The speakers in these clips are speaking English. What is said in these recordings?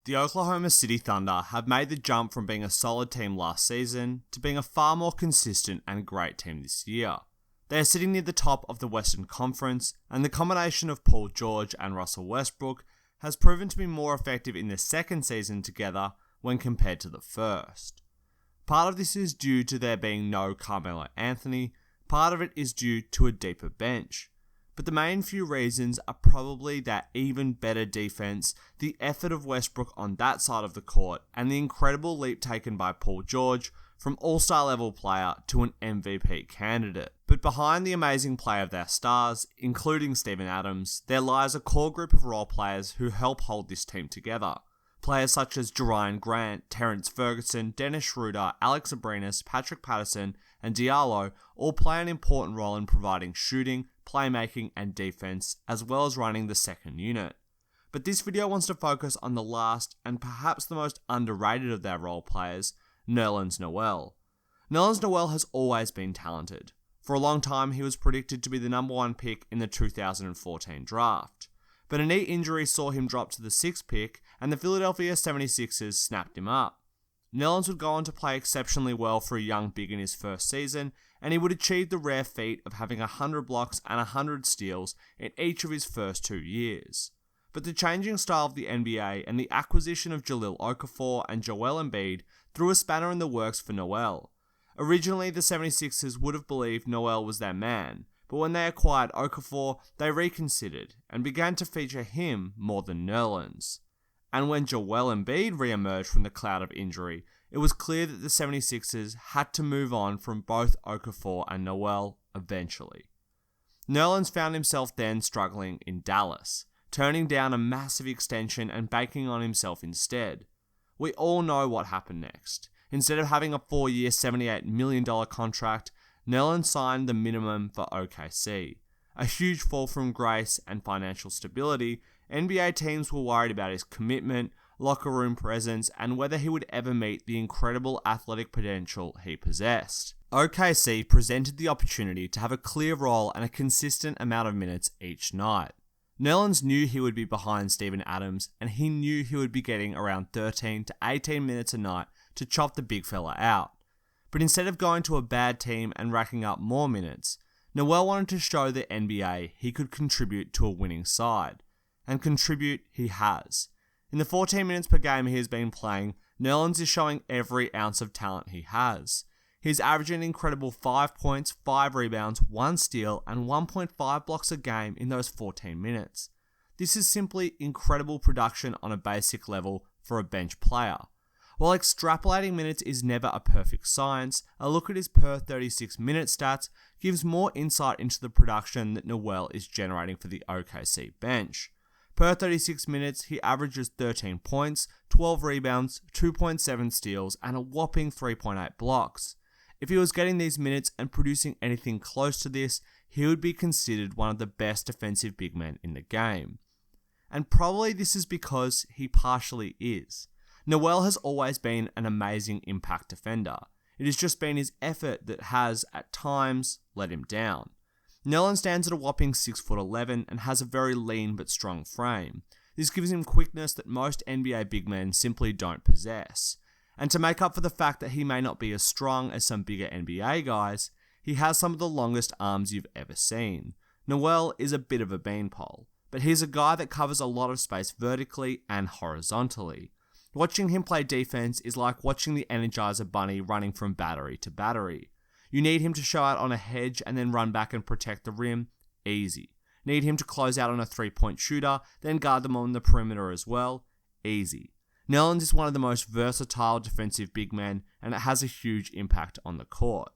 The Oklahoma City Thunder have made the jump from being a solid team last season to being a far more consistent and great team this year. They are sitting near the top of the Western Conference, and the combination of Paul George and Russell Westbrook has proven to be more effective in their second season together when compared to the first. Part of this is due to there being no Carmelo Anthony, part of it is due to a deeper bench. But the main few reasons are probably that even better defense, the effort of Westbrook on that side of the court, and the incredible leap taken by Paul George from all-star level player to an MVP candidate. But behind the amazing play of their stars, including Steven Adams, there lies a core group of role players who help hold this team together. Players such as Jerian Grant, Terrence Ferguson, Dennis Schroeder, Alex Abrines, Patrick Patterson, and Diallo all play an important role in providing shooting, playmaking, and defense, as well as running the second unit. But this video wants to focus on the last and perhaps the most underrated of their role players, Nerlens Noel. Nerlens Noel has always been talented. For a long time, he was predicted to be the number 1 pick in the 2014 draft. But a knee injury saw him drop to the 6th pick, and the Philadelphia 76ers snapped him up. Nerlens would go on to play exceptionally well for a young big in his first season, and he would achieve the rare feat of having 100 blocks and 100 steals in each of his first 2 years. But the changing style of the NBA and the acquisition of Jahlil Okafor and Joel Embiid threw a spanner in the works for Noel. Originally, the 76ers would have believed Noel was their man, but when they acquired Okafor, they reconsidered and began to feature him more than Nerlens. And when Joel Embiid re-emerged from the cloud of injury, it was clear that the 76ers had to move on from both Okafor and Noel eventually. Nerlens found himself then struggling in Dallas, turning down a massive extension and banking on himself instead. We all know what happened next. Instead of having a 4-year $78 million contract, Nerlens signed the minimum for OKC. A huge fall from grace and financial stability, NBA teams were worried about his commitment, locker room presence, and whether he would ever meet the incredible athletic potential he possessed. OKC presented the opportunity to have a clear role and a consistent amount of minutes each night. Nerlens knew he would be behind Steven Adams, and he knew he would be getting around 13 to 18 minutes a night to chop the big fella out. But instead of going to a bad team and racking up more minutes, Noel wanted to show the NBA he could contribute to a winning side. And contribute he has. In the 14 minutes per game he has been playing, Nerlens is showing every ounce of talent he has. He's averaging an incredible 5 points, 5 rebounds, 1 steal, and 1.5 blocks a game in those 14 minutes. This is simply incredible production on a basic level for a bench player. While extrapolating minutes is never a perfect science, a look at his per 36 minute stats gives more insight into the production that Noel is generating for the OKC bench. Per 36 minutes, he averages 13 points, 12 rebounds, 2.7 steals, and a whopping 3.8 blocks. If he was getting these minutes and producing anything close to this, he would be considered one of the best defensive big men in the game. And probably this is because he partially is. Noel has always been an amazing impact defender. It has just been his effort that has, at times, let him down. Nerlens stands at a whopping 6'11" and has a very lean but strong frame. This gives him quickness that most NBA big men simply don't possess. And to make up for the fact that he may not be as strong as some bigger NBA guys, he has some of the longest arms you've ever seen. Noel is a bit of a beanpole, but he's a guy that covers a lot of space vertically and horizontally. Watching him play defense is like watching the Energizer Bunny running from battery to battery. You need him to show out on a hedge and then run back and protect the rim? Easy. Need him to close out on a 3-point shooter, then guard them on the perimeter as well? Easy. Nerlens is one of the most versatile defensive big men, and it has a huge impact on the court.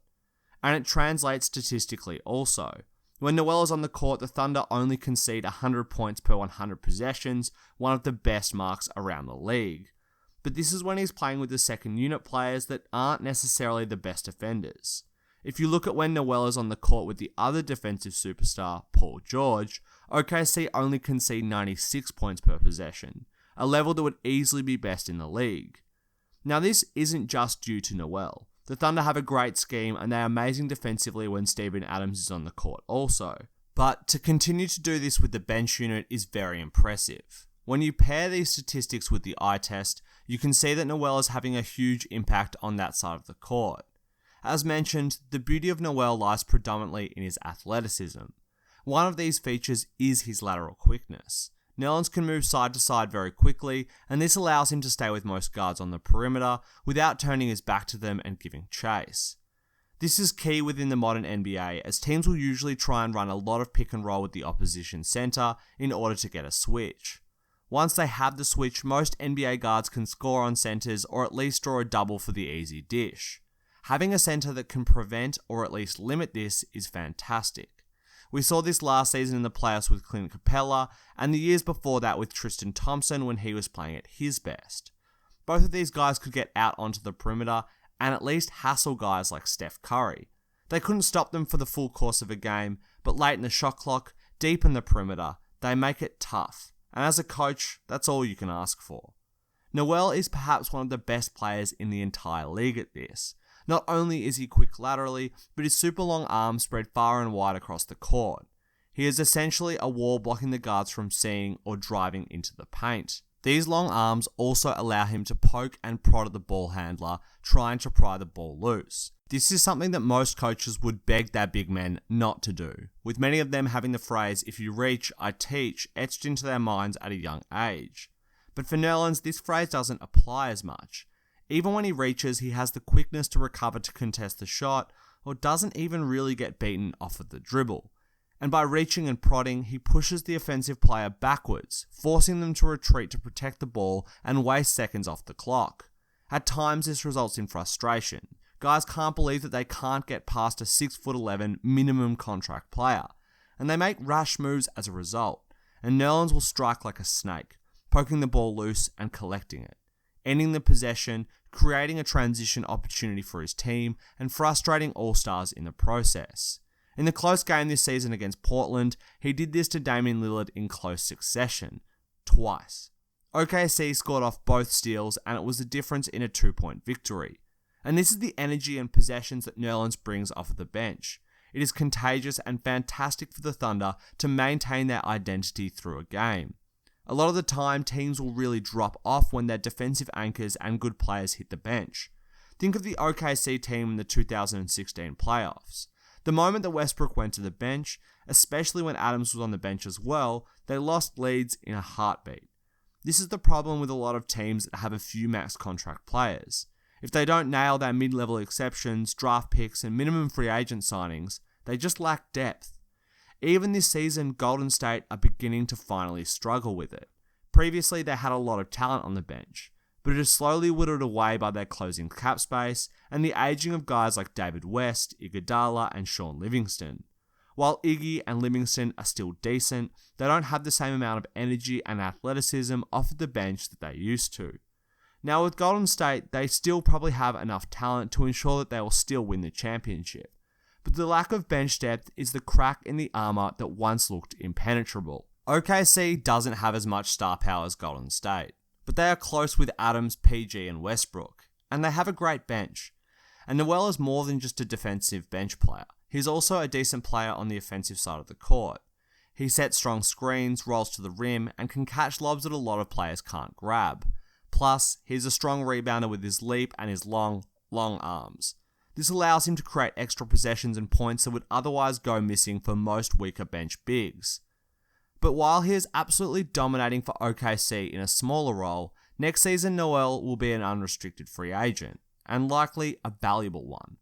And it translates statistically also. When Noel is on the court, the Thunder only concede 100 points per 100 possessions, one of the best marks around the league. But this is when he's playing with the second unit players that aren't necessarily the best defenders. If you look at when Noel is on the court with the other defensive superstar, Paul George, OKC only concede 96 points per possession, a level that would easily be best in the league. Now this isn't just due to Noel. The Thunder have a great scheme and they are amazing defensively when Steven Adams is on the court also. But to continue to do this with the bench unit is very impressive. When you pair these statistics with the eye test, you can see that Noel is having a huge impact on that side of the court. As mentioned, the beauty of Noel lies predominantly in his athleticism. One of these features is his lateral quickness. Nerlens can move side to side very quickly, and this allows him to stay with most guards on the perimeter without turning his back to them and giving chase. This is key within the modern NBA, as teams will usually try and run a lot of pick and roll with the opposition center in order to get a switch. Once they have the switch, most NBA guards can score on centers or at least draw a double for the easy dish. Having a center that can prevent or at least limit this is fantastic. We saw this last season in the playoffs with Clint Capella, and the years before that with Tristan Thompson when he was playing at his best. Both of these guys could get out onto the perimeter and at least hassle guys like Steph Curry. They couldn't stop them for the full course of a game, but late in the shot clock, deep in the perimeter, they make it tough. And as a coach, that's all you can ask for. Noel is perhaps one of the best players in the entire league at this. Not only is he quick laterally, but his super long arms spread far and wide across the court. He is essentially a wall blocking the guards from seeing or driving into the paint. These long arms also allow him to poke and prod at the ball handler, trying to pry the ball loose. This is something that most coaches would beg their big men not to do, with many of them having the phrase, "If you reach, I teach," etched into their minds at a young age. But for Nerlens, this phrase doesn't apply as much. Even when he reaches, he has the quickness to recover to contest the shot, or doesn't even really get beaten off of the dribble. And by reaching and prodding, he pushes the offensive player backwards, forcing them to retreat to protect the ball and waste seconds off the clock. At times, this results in frustration. Guys can't believe that they can't get past a 6'11" minimum contract player, and they make rash moves as a result, and Nerlens will strike like a snake, poking the ball loose and collecting it, ending the possession, creating a transition opportunity for his team, and frustrating all-stars in the process. In the close game this season against Portland, he did this to Damian Lillard in close succession, twice. OKC scored off both steals, and it was the difference in a 2-point victory. And this is the energy and possessions that Nerlens brings off of the bench. It is contagious and fantastic for the Thunder to maintain their identity through a game. A lot of the time, teams will really drop off when their defensive anchors and good players hit the bench. Think of the OKC team in the 2016 playoffs. The moment that Westbrook went to the bench, especially when Adams was on the bench as well, they lost leads in a heartbeat. This is the problem with a lot of teams that have a few max contract players. If they don't nail their mid-level exceptions, draft picks, and minimum free agent signings, they just lack depth. Even this season, Golden State are beginning to finally struggle with it. Previously, they had a lot of talent on the bench, but it is slowly whittled away by their closing cap space and the aging of guys like David West, Iguodala, and Sean Livingston. While Iggy and Livingston are still decent, they don't have the same amount of energy and athleticism off of the bench that they used to. Now with Golden State, they still probably have enough talent to ensure that they will still win the championship. But the lack of bench depth is the crack in the armor that once looked impenetrable. OKC doesn't have as much star power as Golden State, but they are close with Adams, PG, and Westbrook, and they have a great bench. And Noel is more than just a defensive bench player. He's also a decent player on the offensive side of the court. He sets strong screens, rolls to the rim, and can catch lobs that a lot of players can't grab. Plus, he's a strong rebounder with his leap and his long arms. This allows him to create extra possessions and points that would otherwise go missing for most weaker bench bigs. But while he is absolutely dominating for OKC in a smaller role, next season Noel will be an unrestricted free agent, and likely a valuable one.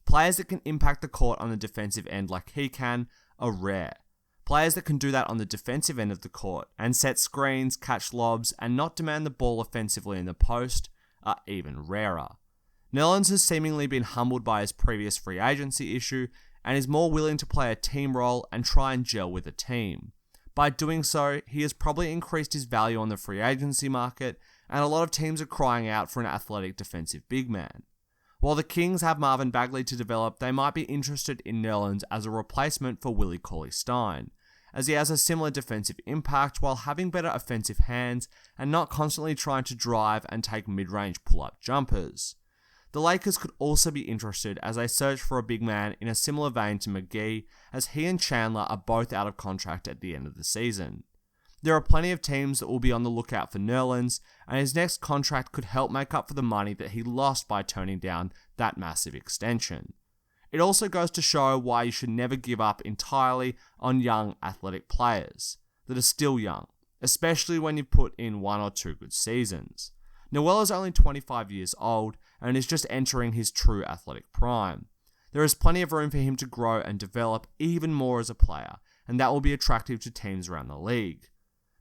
Players that can impact the court on the defensive end like he can are rare. Players that can do that on the defensive end of the court and set screens, catch lobs, and not demand the ball offensively in the post are even rarer. Nerlens has seemingly been humbled by his previous free agency issue and is more willing to play a team role and try and gel with a team. By doing so, he has probably increased his value on the free agency market, and a lot of teams are crying out for an athletic defensive big man. While the Kings have Marvin Bagley to develop, they might be interested in Nerlens as a replacement for Willie Cauley-Stein, as he has a similar defensive impact while having better offensive hands and not constantly trying to drive and take mid-range pull-up jumpers. The Lakers could also be interested as they search for a big man in a similar vein to McGee, as he and Chandler are both out of contract at the end of the season. There are plenty of teams that will be on the lookout for Nerlens, and his next contract could help make up for the money that he lost by turning down that massive extension. It also goes to show why you should never give up entirely on young athletic players that are still young, especially when you've put in 1 or 2 good seasons. Noel is only 25 years old and is just entering his true athletic prime. There is plenty of room for him to grow and develop even more as a player, and that will be attractive to teams around the league.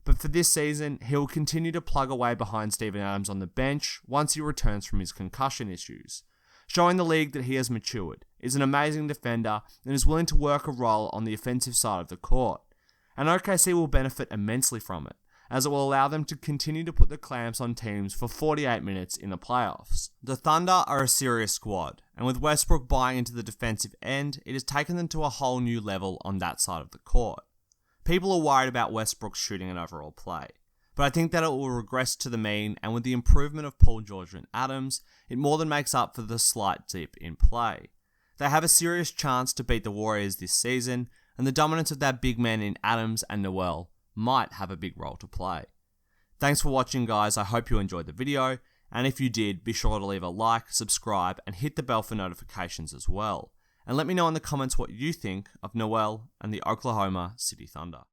But for this season, he will continue to plug away behind Steven Adams on the bench once he returns from his concussion issues, showing the league that he has matured, is an amazing defender, and is willing to work a role on the offensive side of the court. And OKC will benefit immensely from it, as it will allow them to continue to put the clamps on teams for 48 minutes in the playoffs. The Thunder are a serious squad, and with Westbrook buying into the defensive end, it has taken them to a whole new level on that side of the court. People are worried about Westbrook's shooting and overall play, but I think that it will regress to the mean, and with the improvement of Paul George and Adams, it more than makes up for the slight dip in play. They have a serious chance to beat the Warriors this season, and the dominance of their big men in Adams and Noel might have a big role to play. Thanks for watching, guys. I hope you enjoyed the video, and if you did, be sure to leave a like, subscribe, and hit the bell for notifications as well. And let me know in the comments what you think of Noel and the Oklahoma City Thunder.